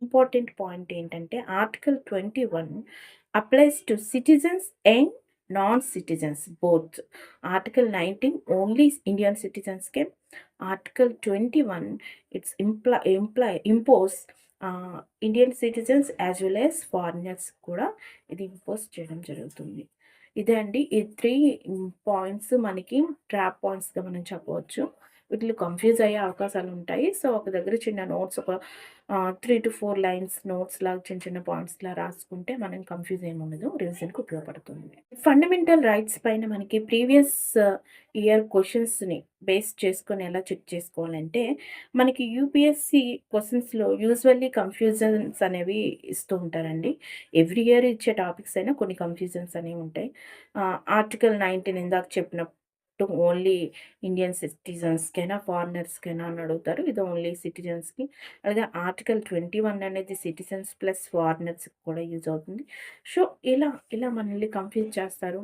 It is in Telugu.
ఇంపార్టెంట్ పాయింట్ ఏంటంటే article 21 applies to citizens and non citizens both. Article 19 only Indian సిటిజన్స్‌కే. Article 21 it's impose Indian citizens as well as foreigners కూడా ఇది ఇంపోజ్ చేయడం జరుగుతుంది. ఇదే అండి. ఈ 3 పాయింట్స్ మనకి ట్రాప్ పాయింట్స్‌గా మనం చెప్పవచ్చు. వీటిలో కన్‌ఫ్యూజ్ అయ్యే అవకాశాలుంటాయి. సో, ఒక దగ్గర చిన్న నోట్స్ ఒక 3-4 లైన్స్ నోట్స్‌లాగా చిన్న చిన్న పాయింట్స్‌లా రాసుకుంటే మనం కన్‌ఫ్యూజ్ ఏముండదు. రివిజన్‌కి ఉపయోగపడుతుంది. ఫండమెంటల్ రైట్స్ పైన మనకి ప్రీవియస్ ఇయర్ క్వెషన్స్‌ని బేస్ చేసుకొని ఎలా చెక్ చేసుకోవాలంటే, మనకి యూపీఎస్‌సి క్వెషన్స్‌లో యూజువల్లీ కన్‌ఫ్యూజన్స్ అనేవి ఇస్తూ ఉంటారండి. ఎవ్రీ ఇయర్ ఇచ్చే టాపిక్స్ అయినా కొన్ని కన్‌ఫ్యూజన్స్ అనేవి ఉంటాయి. ఆర్టికల్ 19 ఇందాక చెప్పినట్టు ఓన్లీ ఇండియన్ సిటిజన్స్‌కేనా, ఫారినర్స్‌కేనా అని అడుగుతారు. ఇది ఓన్లీ సిటిజన్స్‌కి. అలాగే ఆర్టికల్ 21 అనేది సిటిజన్స్ ప్లస్ ఫారినర్స్‌కి కూడా యూజ్ అవుతుంది. సో, ఇలా ఇలా మనల్ని కన్‌ఫ్యూజ్ చేస్తారు.